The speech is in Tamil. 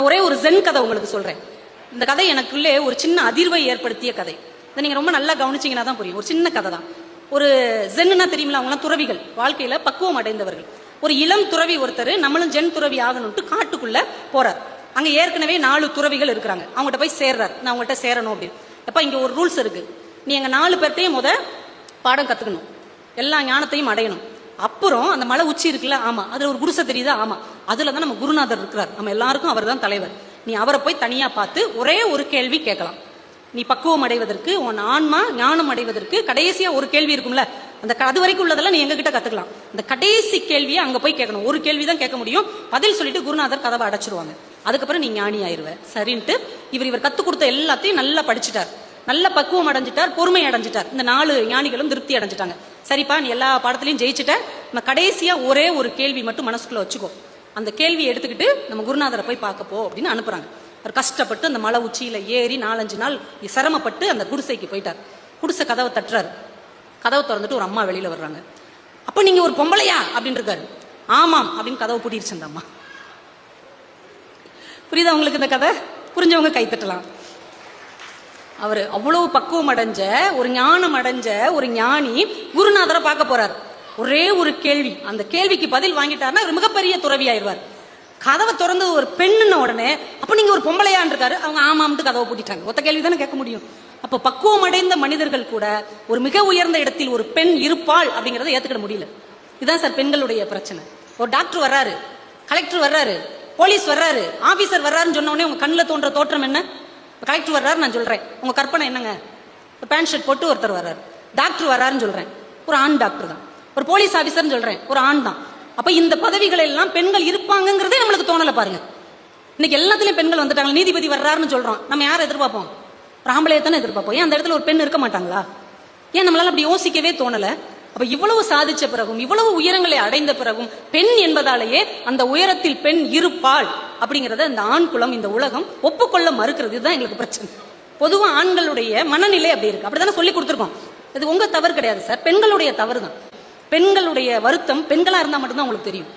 ஒரே ஒரு ஜென் கதை உங்களுக்கு சொல்றேன். இந்த கதை எனக்குள்ளே ஒரு சின்ன அதிர்வை ஏற்படுத்திய கதை. இதை நீங்க ரொம்ப நல்லா கவனிச்சீங்கன்னா தான் புரியும். ஒரு சின்ன கதை தான். ஒரு ஜென்னா தெரியுமில்ல, அவங்களாம் துறவிகள், வாழ்க்கையில பக்குவம் அடைந்தவர்கள். ஒரு இளம் துறவி ஒருத்தர் நம்மளும் ஜென் துறவி ஆகணும்ட்டு காட்டுக்குள்ள போறார். அங்க ஏற்கனவே 4 துறவிகள் இருக்கிறாங்க. அவங்ககிட்ட போய் சேர்றாரு. நான் அவங்கள்ட்ட சேரணும் அப்படின்னு. எப்ப இங்க ஒரு ரூல்ஸ் இருக்கு, நீ எங்க 4 பேர்ட்டையும் பாடம் கத்துக்கணும், எல்லா ஞானத்தையும் அடையணும். அப்புறம் அந்த மலை உச்சி இருக்குல்ல, ஆமா அதுல ஒரு குருசை தெரியுதா, ஆமா அதுலதான் நம்ம குருநாதர் இருக்கிறார், நம்ம எல்லாருக்கும் அவர் தான் தலைவர். நீ அவரை போய் தனியா பார்த்து ஒரே ஒரு கேள்வி கேட்கலாம். நீ பக்குவம் அடைவதற்கு, உன் ஆன்மா ஞானம் அடைவதற்கு கடைசியா ஒரு கேள்வி இருக்கும்ல, அந்த அது வரைக்கும் உள்ளதெல்லாம் நீ எங்க கிட்ட கத்துக்கலாம். அந்த கடைசி கேள்வியை அங்க போய் கேட்கணும். ஒரு கேள்விதான் கேட்க முடியும். பதில் சொல்லிட்டு குருநாதர் கதவை அடைச்சிருவாங்க. அதுக்கப்புறம் நீ ஞானி ஆயிருவ. சரின்ட்டு இவர் கத்து கொடுத்த எல்லாத்தையும் நல்லா படிச்சுட்டார், நல்ல பக்குவம் அடைஞ்சிட்டார், பொறுமை அடைஞ்சிட்டார். இந்த 4 ஞானிகளும் திருப்தி அடைஞ்சிட்டாங்க. சரிப்பா, நீ எல்லா பாடத்திலையும் ஜெயிச்சுட்ட, நம்ம கடைசியா ஒரே ஒரு கேள்வி மட்டும் மனசுக்குள்ள வச்சுக்கோ. அந்த கேள்வியை எடுத்துக்கிட்டு நம்ம குருநாதரை போய் பார்க்க போ அப்படின்னு அனுப்புறாங்க. அவர் கஷ்டப்பட்டு அந்த மலை உச்சியில ஏறி 4-5 நாள் சிரமப்பட்டு அந்த குடிசைக்கு போயிட்டார். குடிசை கதவை தட்டுறாரு. கதவை திறந்துட்டு ஒரு அம்மா வெளியில வர்றாங்க. அப்ப நீங்க ஒரு பொம்பளையா அப்படின்னு இருக்காரு. ஆமாம் அப்படின்னு கதவை பூட்டிருச்சு அந்த அம்மா. புரியுதா உங்களுக்கு இந்த கதை? புரிஞ்சவங்க கை தட்டலாம். அவரு அவ்வளவு பக்குவம் அடைஞ்ச, ஒரு ஞானம் அடைஞ்ச ஒரு ஞானி குருநாதரை பார்க்க போறார். ஒரே ஒரு கேள்வி, அந்த கேள்விக்கு பதில் வாங்கிட்டாருன்னா மிகப்பெரிய துறவி ஆயிடுவார். கதவை திறந்து ஒரு பெண்ணுன்னு உடனே அப்ப நீங்க ஒரு பொம்பளையான் இருக்காரு. அவங்க ஆமாம்ட்டு கதவை பூட்டிட்டாங்க. ஒத்த கேள்வி தானே கேட்க முடியும். அப்ப பக்குவம் அடைந்த மனிதர்கள் கூட ஒரு மிக உயர்ந்த இடத்தில் ஒரு பெண் இருப்பாள் அப்படிங்கறத ஏத்துக்கிட முடியல. இதுதான் சார் பெண்களுடைய பிரச்சனை. ஒரு டாக்டர் வர்றாரு, கலெக்டர் வர்றாரு, போலீஸ் வர்றாரு, ஆபீசர் வர்றாருன்னு சொன்ன உடனே உங்க கண்ணில் தோன்ற தோற்றம் என்ன? கலெக்டர் வர்றாரு நான் சொல்றேன், உங்க கற்பனை என்னங்க? ஒரு பேண்ட் ஷர்ட் போட்டு ஒருத்தர் வர்றாரு. டாக்டர் வர்றாருன்னு சொல்றேன், ஒரு ஆண் டாக்டர் தான். ஒரு போலீஸ் ஆபீசர்னு சொல்றேன், ஒரு ஆண் தான். அப்ப இந்த பதவிகள் எல்லாம் பெண்கள் இருப்பாங்கிறதே நம்மளுக்கு தோணல பாருங்க. இன்னைக்கு எல்லாத்துலயும் பெண்கள் வந்துட்டாங்க. நீதிபதி வர்றாருன்னு சொல்றோம், நம்ம யாரை எதிர்பார்ப்போம்? ஒரு ஆம்பளையை தானே எதிர்பார்ப்போம். ஏன் அந்த இடத்துல ஒரு பெண் இருக்க மாட்டாங்களா? ஏன் நம்மளால அப்படி யோசிக்கவே தோணல? அப்ப இவ்வளவு சாதிச்ச பிறகும், இவ்வளவு உயரங்களை அடைந்த பிறகும் பெண் என்பதாலேயே அந்த உயரத்தில் பெண் இருப்பாள் அப்படிங்கறத இந்த ஆண் குலம், இந்த உலகம் ஒப்புக்கொள்ள மறுக்கிறது. இதுதான் எங்களுக்கு பிரச்சனை. பொதுவா ஆண்களுடைய மனநிலை அப்படி இருக்கு. அப்படித்தானே சொல்லி கொடுத்துருக்கோம். இது உங்க தவறு கிடையாது சார், பெண்களுடைய தவறு தான். பெண்களுடைய வருத்தம் பெண்களா இருந்தா மட்டும்தான் உங்களுக்கு தெரியும்.